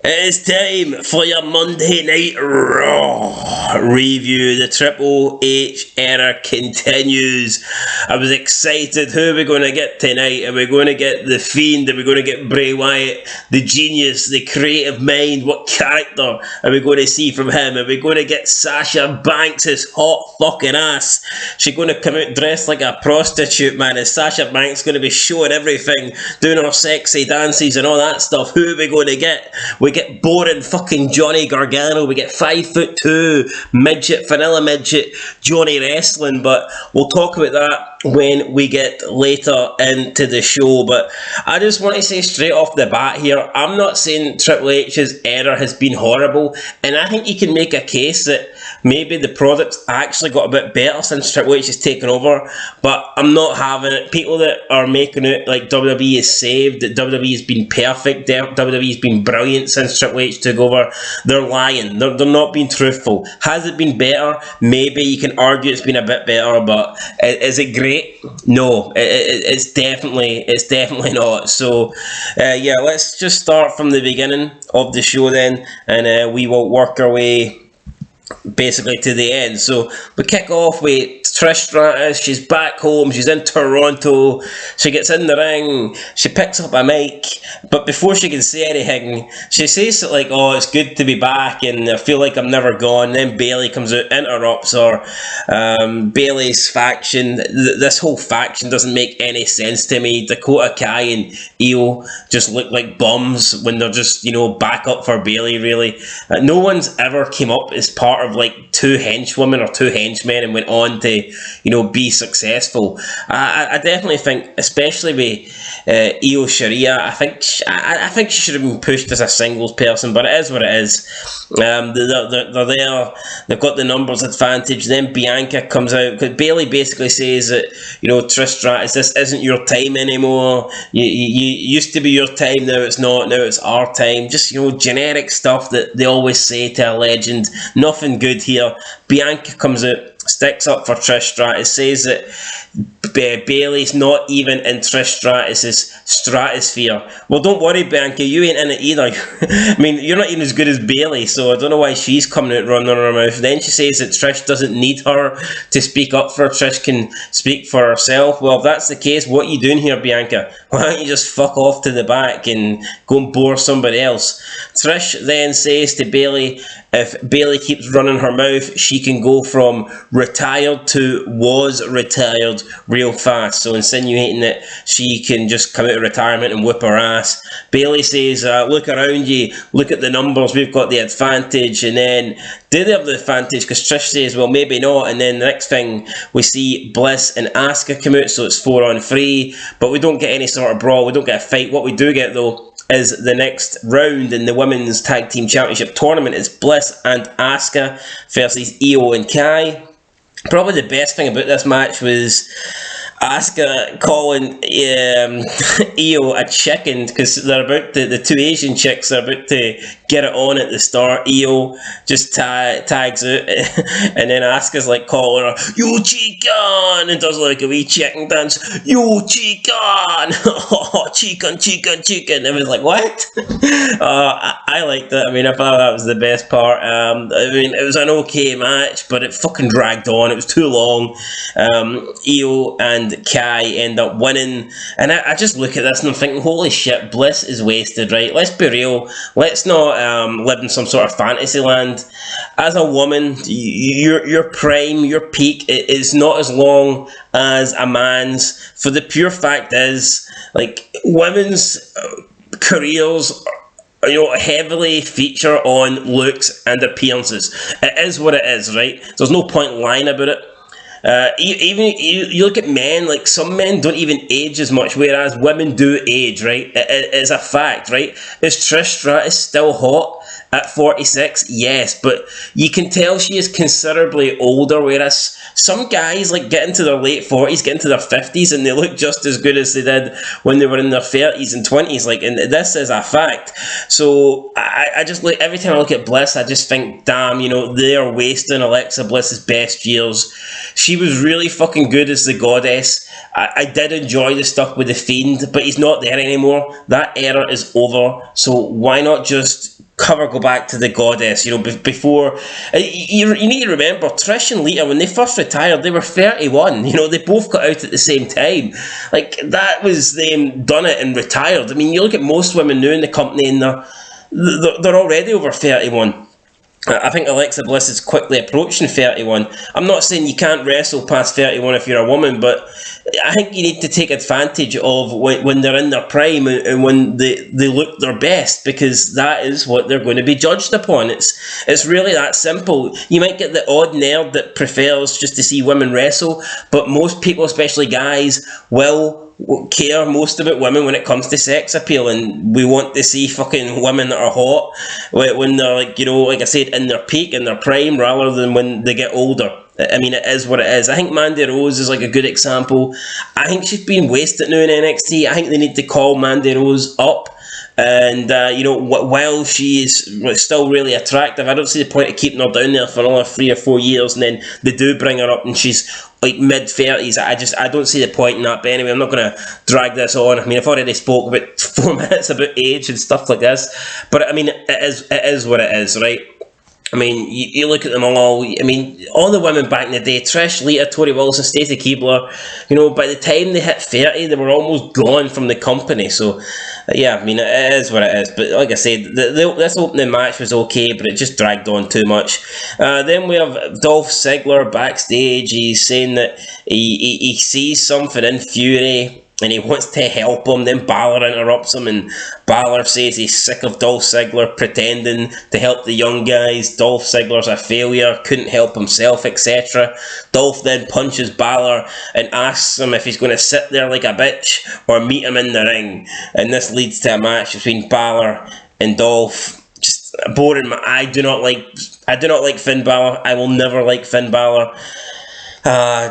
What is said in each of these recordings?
It is time for your Monday Night Raw review. The Triple H era continues. I was excited. Who are we going to get tonight? Are we going to get The Fiend? Are we going to get Bray Wyatt? The genius, the creative mind. What character are we going to see from him? Are we going to get Sasha Banks' hot fucking ass? She's going to come out dressed like a prostitute, man. Is Sasha Banks going to be showing everything, doing her sexy dances and all that stuff? Who are we going to get? We get boring fucking Johnny Gargano. We get 5'2" midget, vanilla midget Johnny wrestling, but we'll talk about that when we get later into the show. But I just want to say straight off the bat here, I'm not saying Triple H's era has been horrible, and I think you can make a case that maybe the product's actually got a bit better since Triple H has taken over, but I'm not having it. People that are making it like WWE is saved, that WWE has been perfect, WWE has been brilliant since Triple H took over, they're lying. They're not being truthful. Has it been better? Maybe you can argue it's been a bit better, but is it great? No, it's definitely not. So yeah, let's just start from the beginning of the show then, and we will work our way basically to the end. So we kick off with Trish Strats. She's back home, she's in Toronto, she gets in the ring, she picks up a mic, but before she can say anything, she says it like, oh, it's good to be back and I feel like I'm never gone. Then Bayley comes out, interrupts her. Bayley's faction, this whole faction doesn't make any sense to me. Dakota Kai and Io just look like bums when they're just, back up for Bayley, really. No one's ever came up as part of like two henchwomen or two henchmen and went on to be successful. I definitely think, especially with Io Shirai, I think she should have been pushed as a singles person, but it is what it is. They're there, they've got the numbers advantage. Then Bianca comes out because Bayley basically says that Trish Stratus, this isn't your time anymore. You used to be your time, now it's not. Now it's our time. Just generic stuff that they always say to a legend. Nothing good here. Bianca comes out, sticks up for Trish Stratus, says that Bayley's not even in Trish Stratus' stratosphere. Well, don't worry, Bianca, you ain't in it either. I mean, you're not even as good as Bayley, so I don't know why she's coming out running her mouth. Then she says that Trish doesn't need her to speak up for her. Trish can speak for herself. Well, if that's the case, what are you doing here, Bianca? Why don't you just fuck off to the back and go and bore somebody else? Trish then says to Bayley, if Bayley keeps running her mouth, she can go from retired to was retired real fast. So insinuating that she can just come out of retirement and whip her ass. Bayley says, look around you, look at the numbers, we've got the advantage. And then, do they have the advantage? Because Trish says, well, maybe not. And then the next thing, we see Bliss and Asuka come out, so it's 4-on-3. But we don't get any sort of brawl, we don't get a fight. What we do get, though, is the next round in the Women's Tag Team Championship tournament is Bliss and Asuka versus Io and Kai. Probably the best thing about this match was Asuka calling Io a chicken, because they're about to, the two Asian chicks are about to get it on at the start. Io just tags out and then Asuka's like calling her, you chicken, and does like a wee chicken dance, you chicken. Oh, chicken. And it was like, what? I liked it. I mean, I thought that was the best part. I mean, it was an okay match, but it fucking dragged on. It was too long. Io and Kai end up winning, and I just look at this and I'm thinking, holy shit, Bliss is wasted, right? Let's be real. Let's not live in some sort of fantasy land. As a woman, your prime, your peak is not as long as a man's, for the pure fact is, like, women's careers heavily feature on looks and appearances. It is what it is, right? There's no point lying about it. Even you look at men, like some men don't even age as much, whereas women do age, right? It's a fact, right? Is Trish Stratus still hot at 46? Yes, but you can tell she is considerably older, whereas some guys like get into their late 40s, get into their 50s, and they look just as good as they did when they were in their 30s and 20s. Like, and this is a fact. So I just like, every time I look at Bliss, I just think, damn, they are wasting Alexa Bliss's best years. She was really fucking good as the goddess. I did enjoy the stuff with the Fiend, but he's not there anymore. That era is over. So why not just have her go back to the goddess, you know, before... You need to remember, Trish and Lita, when they first retired, they were 31, you know, they both got out at the same time. Like, that was them done it and retired. I mean, you look at most women now in the company and they're already over 31. I think Alexa Bliss is quickly approaching 31. I'm not saying you can't wrestle past 31 if you're a woman, but I think you need to take advantage of when they're in their prime and when they look their best, because that is what they're going to be judged upon. It's really that simple. You might get the odd nerd that prefers just to see women wrestle, but most people, especially guys, will care most about women when it comes to sex appeal, and we want to see fucking women that are hot when they're, like, you know, like I said, in their peak, in their prime, rather than when they get older. I mean, it is what it is. I think Mandy Rose is like a good example. I think she's been wasted now in NXT. I think they need to call Mandy Rose up. And, you know, while she is still really attractive, I don't see the point of keeping her down there for another 3 or 4 years, and then they do bring her up and she's like mid-30s. I don't see the point in that. But anyway, I'm not going to drag this on. I mean, I've already spoke about 4 minutes about age and stuff like this. But, I mean, it is what it is, right? I mean, you look at them all. I mean, all the women back in the day, Trish, Lita, Tori Wilson, Stacey Keibler, you know, by the time they hit 30, they were almost gone from the company. So, yeah, I mean, it is what it is. But like I said, this opening match was okay, but it just dragged on too much. Then we have Dolph Ziggler backstage. He's saying that he sees something in Fury and he wants to help him. Then Balor interrupts him, and Balor says he's sick of Dolph Ziggler pretending to help the young guys. Dolph Ziggler's a failure, couldn't help himself, etc. Dolph then punches Balor and asks him if he's going to sit there like a bitch or meet him in the ring. And this leads to a match between Balor and Dolph. Just boring. I do not like Finn Balor. I will never like Finn Balor.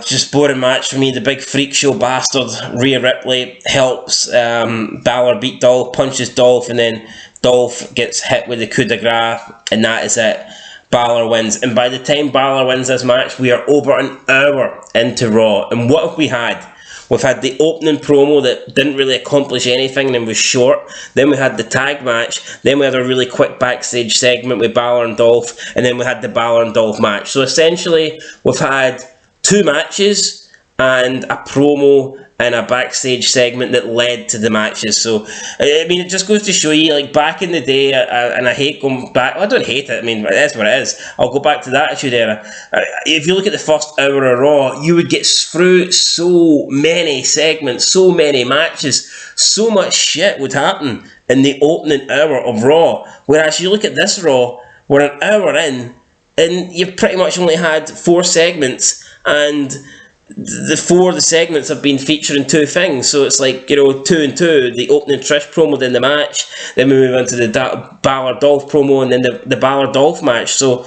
Just boring match for me. The big freak show bastard Rhea Ripley helps Balor beat Dolph, punches Dolph, and then Dolph gets hit with the coup de grace, and that is it. Balor wins, and by the time Balor wins this match, we are over an hour into Raw. And what have we had? We've had the opening promo that didn't really accomplish anything and was short. Then we had the tag match. Then we had a really quick backstage segment with Balor and Dolph, and then we had the Balor and Dolph match. So essentially, we've had 2 matches and a promo and a backstage segment that led to the matches. So, I mean, it just goes to show you, like, back in the day, and I hate going back, I don't hate it, I mean, it is what it is. I'll go back to the Attitude Era. If you look at the first hour of Raw, you would get through so many segments, so many matches, so much shit would happen in the opening hour of Raw. Whereas you look at this Raw, we're an hour in, and you've pretty much only had 4 segments, and the segments have been featuring 2 things. So it's like, you know, 2 and 2, the opening Trish promo, then the match, then we move into the Balor Dolph promo, and then the Balor Dolph match. So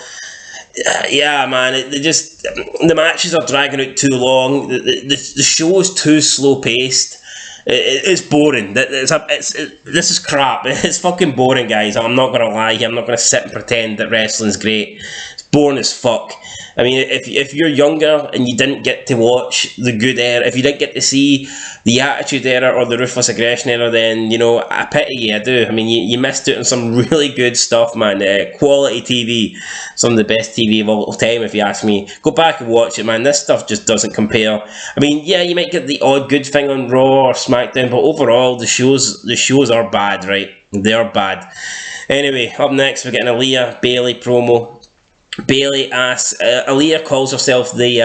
yeah, man, the matches are dragging out too long. The show is too slow paced. It's boring. This is crap. It's fucking boring, guys. I'm not gonna lie here. I'm not gonna sit and pretend that wrestling's great. It's boring as fuck. I mean, if you're younger and you didn't get to watch the good era, if you didn't get to see the Attitude Era or the Ruthless Aggression Era, then, you know, I pity you, I do. I mean, you missed out on some really good stuff, man. Quality TV, some of the best TV of all time, if you ask me. Go back and watch it, man. This stuff just doesn't compare. I mean, yeah, you might get the odd good thing on Raw or SmackDown, but overall, the shows are bad, right? They're bad. Anyway, up next, we're getting a Aaliyah Bayley promo. Bayley asks, Aaliyah calls herself the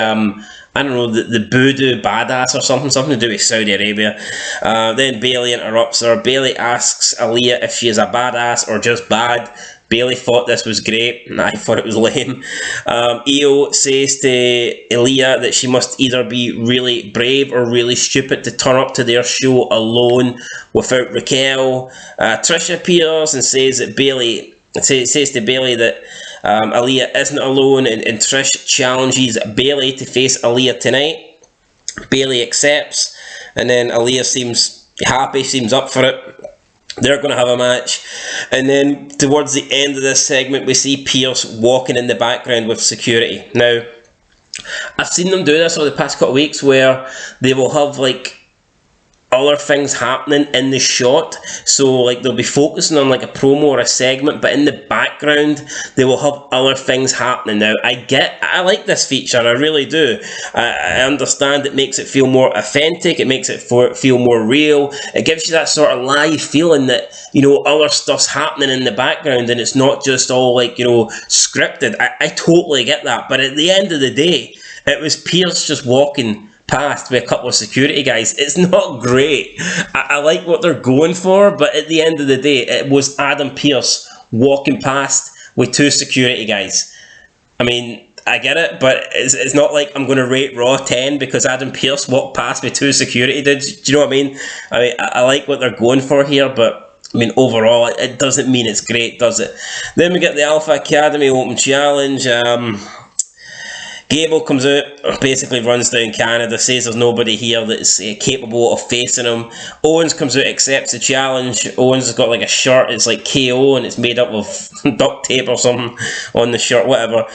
voodoo badass or something to do with Saudi Arabia. Then Bayley interrupts her. Bayley asks Aaliyah if she is a badass or just bad. Bayley thought this was great, and I thought it was lame. Io says to Aaliyah that she must either be really brave or really stupid to turn up to their show alone without Raquel. Trish appears and says to Bayley that Aaliyah isn't alone, and Trish challenges Bayley to face Aaliyah tonight. Bayley accepts, and then Aaliyah seems happy, seems up for it. They're going to have a match, and then towards the end of this segment, we see Pierce walking in the background with security. Now, I've seen them do this over the past couple of weeks, where they will have like other things happening in the shot. So like they'll be focusing on like a promo or a segment, but in the background they will have other things happening. Now I like this feature, I really do. I understand it makes it feel more authentic, it makes it feel more real, it gives you that sort of live feeling that, you know, other stuff's happening in the background and it's not just all like, you know, scripted. I totally get that, but at the end of the day, it was Pierce just walking past with a couple of security guys. It's not great. I like what they're going for, but at the end of the day, it was Adam Pearce walking past with 2 security guys. I mean, I get it, but it's not like I'm going to rate Raw 10 because Adam Pearce walked past with 2 security dudes. Do you know what I mean? I like what they're going for here, but I mean, overall, it doesn't mean it's great, does it? Then we get the Alpha Academy Open Challenge. Gable comes out, basically runs down Canada, says there's nobody here that's capable of facing him. Owens comes out, accepts the challenge. Owens has got like a shirt, it's like KO and it's made up of duct tape or something on the shirt, whatever.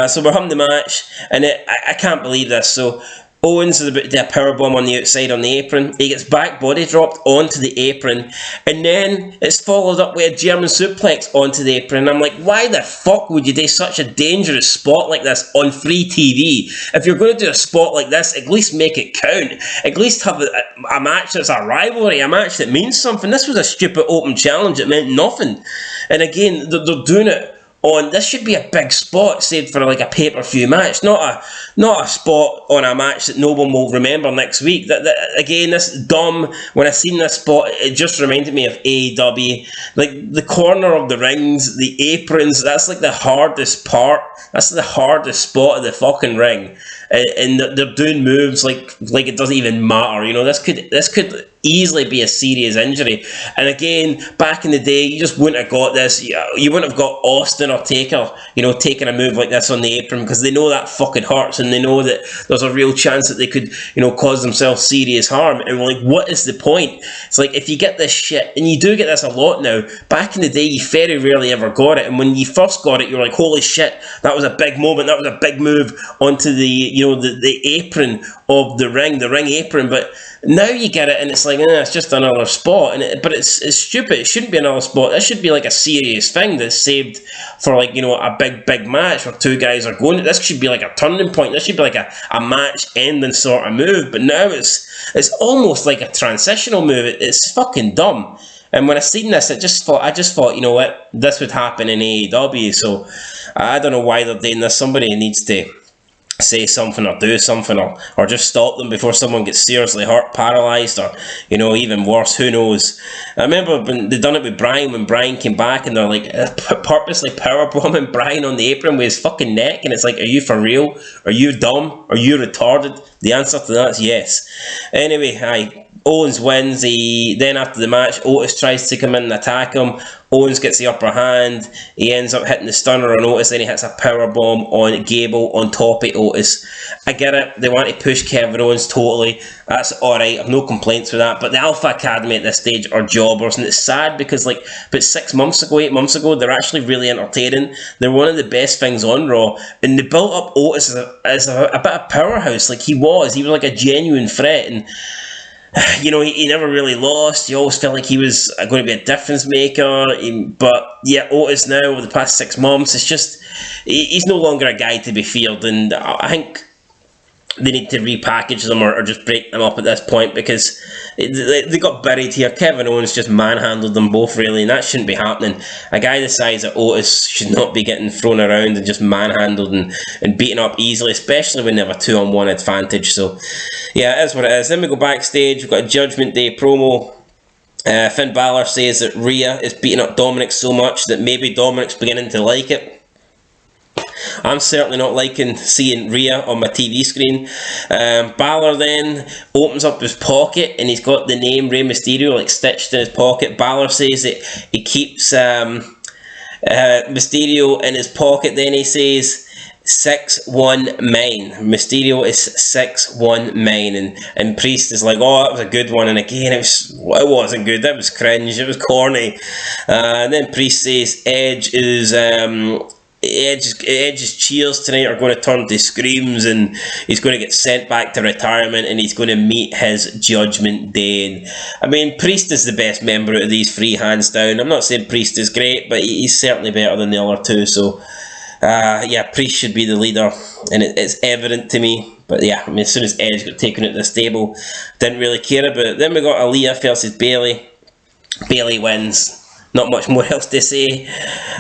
So we're having the match, and I can't believe this. So Owens is about to do a powerbomb on the outside on the apron. He gets back body dropped onto the apron, and then it's followed up with a German suplex onto the apron. And I'm like, why the fuck would you do such a dangerous spot like this on free TV? If you're going to do a spot like this, at least make it count. At least have a match that's a rivalry, a match that means something. This was a stupid open challenge that meant nothing. And again, they're doing it on, this should be a big spot saved for like a pay-per-view match, not a spot on a match that no one will remember next week. That again, this is dumb. When I seen this spot, it just reminded me of AEW. Like the corner of the rings, the aprons, that's like the hardest part. That's the hardest spot of the fucking ring. And they're doing moves like it doesn't even matter. You know, this could easily be a serious injury. And again, back in the day, you just wouldn't have got this. You wouldn't have got Austin or Taker, you know, taking a move like this on the apron, because they know that fucking hurts, and they know that there's a real chance that they could, you know, cause themselves serious harm. And we're like, what is the point? It's like, if you get this shit, and you do get this a lot now, back in the day, you very rarely ever got it. And when you first got it, you're like, holy shit, that was a big moment, that was a big move onto the, you know, the apron of the ring apron. But now you get it, and it's like, it's just another spot. But it's stupid. It shouldn't be another spot. This should be like a serious thing that's saved for, like, you know, a big match where 2 guys are going. This should be like a turning point. This should be like a match ending sort of move. But now it's almost like a transitional move. It's fucking dumb. And when I seen this, I just thought, you know what, this would happen in AEW. So I don't know why they're doing this. Somebody needs to say something or do something, or just stop them before someone gets seriously hurt, paralysed, or, you know, even worse, who knows. I remember when they done it with Bryan, when Bryan came back, and they're like purposely powerbombing Bryan on the apron with his fucking neck, and it's like, are you for real? Are you dumb? Are you retarded? The answer to that is yes. Anyway, Owens wins. Then after the match, Otis tries to come in and attack him. Owens gets the upper hand. He ends up hitting the stunner on Otis. Then he hits a powerbomb on Gable on top of Otis. I get it. They want to push Kevin Owens totally. That's alright. I've no complaints with that. But the Alpha Academy at this stage are jobbers. And it's sad because, like, about 8 months ago, they're actually really entertaining. They're one of the best things on Raw. And they built up Otis as a bit of powerhouse. Like, he was like a genuine threat. And you know, he never really lost. You always felt like he was going to be a difference maker. But yeah, Otis now, over the past 6 months, it's just, he's no longer a guy to be feared. And I think they need to repackage them or just break them up at this point, because they got buried here. Kevin Owens just manhandled them both, really, and that shouldn't be happening. A guy the size of Otis should not be getting thrown around and just manhandled and beaten up easily, especially when they have a 2-on-1 advantage. So yeah, it is what it is. Then we go backstage. We've got a Judgment Day promo. Finn Balor says that Rhea is beating up Dominic so much that maybe Dominic's beginning to like it. I'm certainly not liking seeing Rhea on my TV screen. Balor then opens up his pocket, and he's got the name Rey Mysterio like stitched in his pocket. Balor says that he keeps Mysterio in his pocket. Then he says 619. Mysterio is 619, and Priest is like, oh, that was a good one. And again, it wasn't good. That was cringe. It was corny. And then Priest says Edge is Edge's cheers tonight are going to turn to screams, and he's going to get sent back to retirement, and he's going to meet his judgment day. I mean, Priest is the best member out of these three, hands down. I'm not saying Priest is great, but he's certainly better than the other two. So, yeah, Priest should be the leader, and it's evident to me. But yeah, I mean, as soon as Edge got taken out of the stable, didn't really care about it. Then we got Aaliyah versus Bayley. Bayley wins. Not much more else to say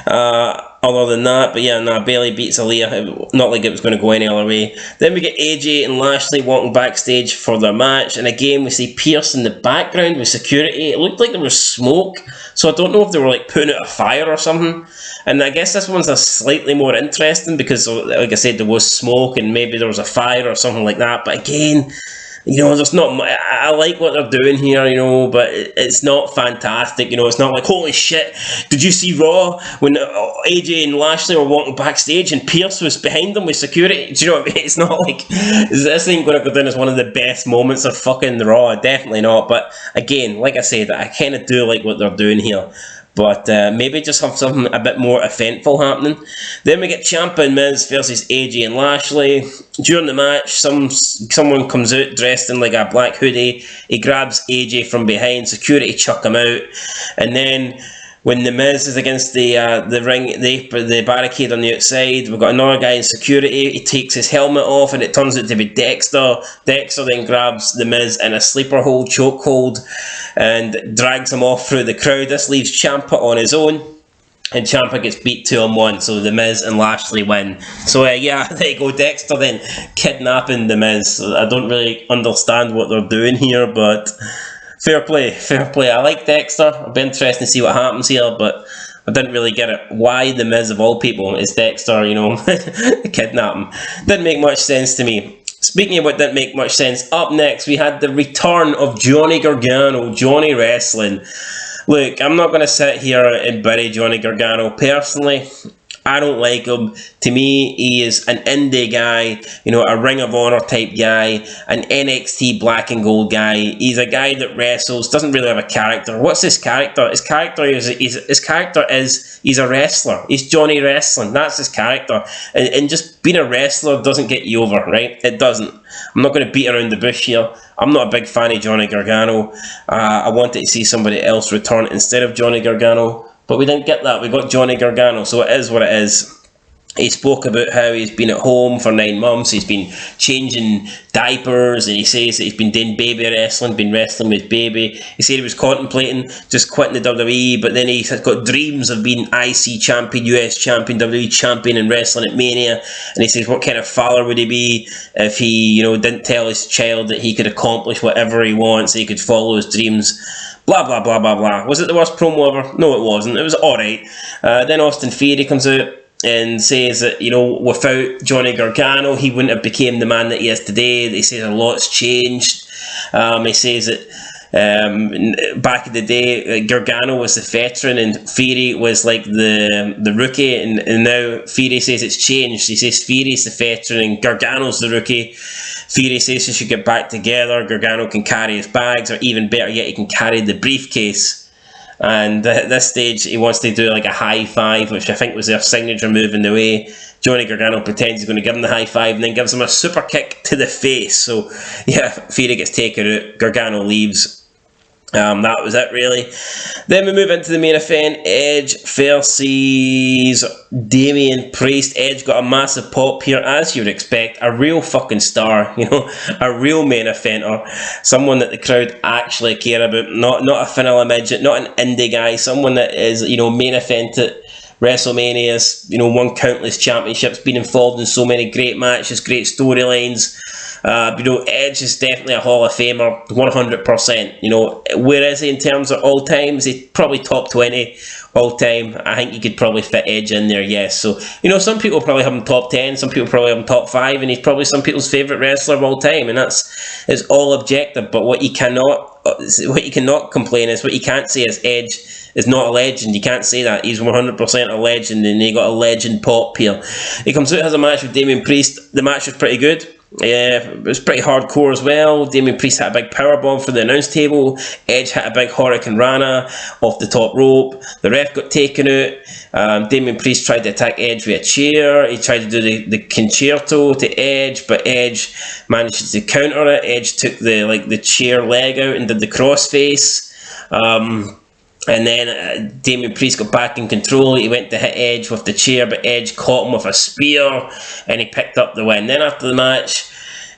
other than that. But yeah, Bayley beats Aaliyah. Not like it was going to go any other way. Then we get AJ and Lashley walking backstage for their match. And again, we see Pierce in the background with security. It looked like there was smoke. So I don't know if they were like putting out a fire or something. And I guess this one's a slightly more interesting because, like I said, there was smoke and maybe there was a fire or something like that. But again, you know, there's not. I like what they're doing here, you know, but it's not fantastic. You know, it's not like, holy shit, did you see Raw when AJ and Lashley were walking backstage and Pierce was behind them with security? Do you know what I mean? It's not like this ain't going to go down as one of the best moments of fucking Raw. Definitely not. But again, like I said, I kind of do like what they're doing here. But maybe just have something a bit more eventful happening. Then we get Ciampa and Miz versus AJ and Lashley. During the match, someone comes out dressed in like a black hoodie. He grabs AJ from behind. Security chuck him out. And then when the Miz is against the ring, the barricade on the outside, we've got another guy in security. He takes his helmet off, and it turns out to be Dexter. Dexter then grabs the Miz in a sleeper hold, chokehold, and drags him off through the crowd. This leaves Ciampa on his own, and Ciampa gets beat 2-on-1. So the Miz and Lashley win. So yeah, there you go. Dexter then kidnapping the Miz. So I don't really understand what they're doing here, but fair play. I like Dexter. It'll be interesting to see what happens here, but I didn't really get it. Why the Miz of all people is Dexter, you know, kidnapping. Didn't make much sense to me. Speaking of what didn't make much sense, up next we had the return of Johnny Gargano, Johnny Wrestling. Look, I'm not going to sit here and bury Johnny Gargano. Personally, I don't like him. To me, he is an indie guy, you know, a Ring of Honor type guy, an NXT black and gold guy. He's a guy that wrestles, doesn't really have a character. What's his character? His character is he's a wrestler. He's Johnny Wrestling. That's his character. And just being a wrestler doesn't get you over, right? It doesn't. I'm not going to beat around the bush here. I'm not a big fan of Johnny Gargano. I wanted to see somebody else return instead of Johnny Gargano. But we didn't get that. We got Johnny Gargano, so it is what it is. He spoke about how he's been at home for 9 months. He's been changing diapers, and he says that he's been doing baby wrestling, been wrestling with baby. He said he was contemplating just quitting the WWE, but then he's got dreams of being IC champion, US champion, WWE champion, and wrestling at Mania. And he says, what kind of father would he be if he, you know, didn't tell his child that he could accomplish whatever he wants, he could follow his dreams. Blah, blah, blah, blah, blah. Was it the worst promo ever? No, it wasn't. It was alright. Then Austin Theory comes out and says that, you know, without Johnny Gargano, he wouldn't have become the man that he is today. He says a lot's changed. He says that back in the day, Gargano was the veteran and Theory was like the rookie, and now Theory says it's changed. He says Theory's the veteran and Gargano's the rookie. Theory says they should get back together. Gargano can carry his bags, or even better yet, he can carry the briefcase. And at this stage, he wants to do like a high five, which I think was their signature move in the way. Johnny Gargano pretends he's going to give him the high five and then gives him a super kick to the face. So, yeah, Theory gets taken out. Gargano leaves. That was it, really. Then we move into the main event. Edge versus Damian Priest. Edge got a massive pop here, as you would expect. A real fucking star, you know, a real main eventer. Someone that the crowd actually care about. Not a vanilla midget, not an indie guy. Someone that is, you know, main event at WrestleManias, you know, won countless championships, been involved in so many great matches, great storylines. You know, Edge is definitely a Hall of Famer, 100%. You know, where is he in terms of all times? He's probably top 20 all time. I think you could probably fit Edge in there, yes. So, you know, some people probably have him top 10, some people probably have him top 5, and he's probably some people's favourite wrestler of all time, and it's all objective. But what you cannot complain is, what you can't say is Edge is not a legend. You can't say that. He's 100% a legend, and he got a legend pop here. He comes out, has a match with Damian Priest. The match was pretty good. Yeah, it was pretty hardcore as well. Damian Priest hit a big powerbomb for the announce table. Edge hit a big Hurricane Rana off the top rope. The ref got taken out. Damian Priest tried to attack Edge with a chair. He tried to do the concerto to Edge, but Edge managed to counter it. Edge took the chair leg out and did the crossface. And then Damian Priest got back in control. He went to hit Edge with the chair, but Edge caught him with a spear, and he picked up the win. Then after the match,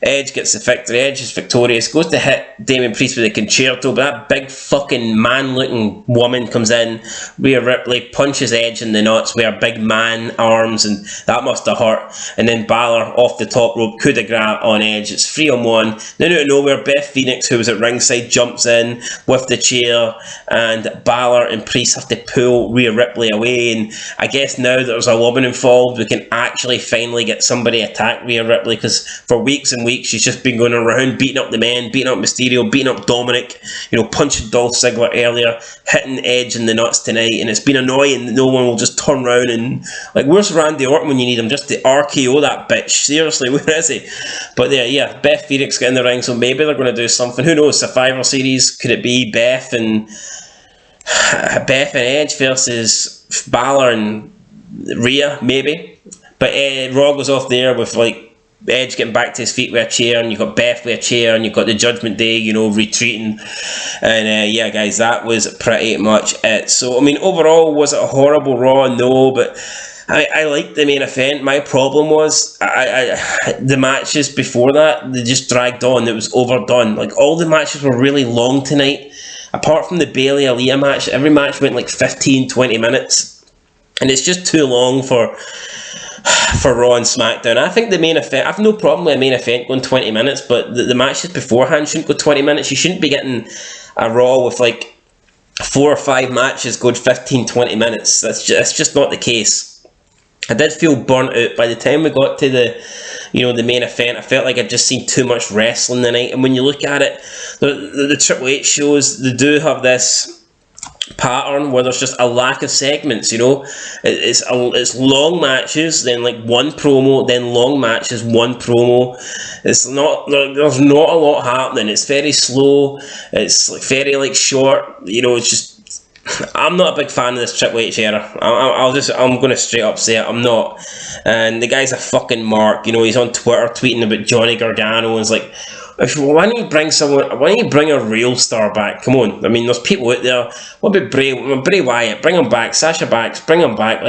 Edge gets the victory. Edge is victorious, goes to hit Damian Priest with a concerto, but that big fucking man-looking woman comes in. Rhea Ripley punches Edge in the nuts with her big man arms, and that must have hurt. And then Balor off the top rope, coup de grace on Edge. It's 3-on-1. Then out of nowhere, Beth Phoenix, who was at ringside, jumps in with the chair, and Balor and Priest have to pull Rhea Ripley away. And I guess now that there's a woman involved, we can actually finally get somebody attack Rhea Ripley, because for weeks and weeks she's just been going around beating up the men, beating up Mysterio, beating up Dominic, punching Dolph Ziggler earlier, hitting Edge in the nuts tonight, and it's been annoying that no one will just turn around and, where's Randy Orton when you need him? Just to RKO that bitch. Seriously, where is he? But yeah, Beth Phoenix got in the ring, so maybe they're going to do something. Who knows? Survivor Series, could it be Beth and Edge versus Balor and Rhea? Maybe. But Raw goes off there with Edge getting back to his feet with a chair, and you've got Beth with a chair, and you've got the Judgment Day, retreating. And yeah, guys, that was pretty much it. So, overall, was it a horrible Raw? No, but I liked the main event. My problem was the matches before that, they just dragged on. It was overdone. All the matches were really long tonight. Apart from the Bayley Aaliyah match, every match went 15-20 minutes. And it's just too long for Raw and SmackDown. I think the main event, I have no problem with a main event going 20 minutes, but the matches beforehand shouldn't go 20 minutes. You shouldn't be getting a Raw with 4 or 5 matches going 15-20 minutes. That's just not the case. I did feel burnt out by the time we got to the main event. I felt like I'd just seen too much wrestling tonight. And when you look at it, the Triple H shows, they do have this pattern where there's just a lack of segments. It's long matches, then one promo, then long matches, one promo. There's not a lot happening. It's very slow. It's very short. It's just, I'm not a big fan of this Triple H era. I'm going to straight up say it, I'm not. And the guy's a fucking mark. He's on Twitter tweeting about Johnny Gargano, and it's why don't you bring someone? Why don't you bring a real star back? Come on. There's people out there. What about Bray Wyatt? Bring him back. Sasha Banks, bring him back.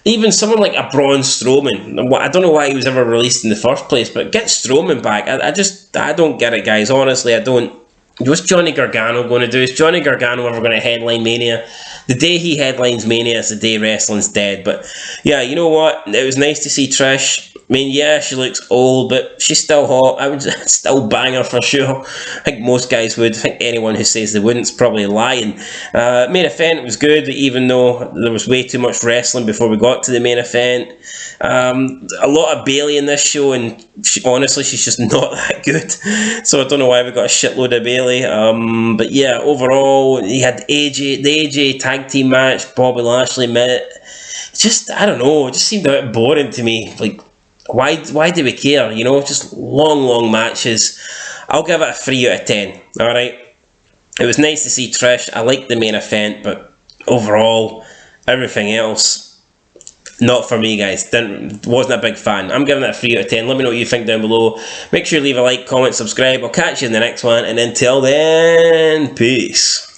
Even someone like a Braun Strowman. I don't know why he was ever released in the first place, but get Strowman back. I don't get it, guys. Honestly, I don't. What's Johnny Gargano going to do? Is Johnny Gargano ever going to headline Mania? The day he headlines Mania is the day wrestling's dead. But yeah, you know what? It was nice to see Trish. Yeah, she looks old, but she's still hot. I would still bang her for sure. I think most guys would. I think anyone who says they wouldn't is probably lying. Main event was good, even though there was way too much wrestling before we got to the main event. A lot of Bayley in this show, and honestly, she's just not that good. So I don't know why we got a shitload of Bayley. But yeah, overall, you had the AJ tag team match, Bobby Lashley met. I don't know, it just seemed a bit boring to me. Why do we care? Just long matches. I'll give it a 3 out of 10. Alright? It was nice to see Trish. I liked the main event, but overall, everything else, not for me, guys. Wasn't a big fan. I'm giving it a 3 out of 10. Let me know what you think down below. Make sure you leave a like, comment, subscribe. I'll catch you in the next one, and until then, peace.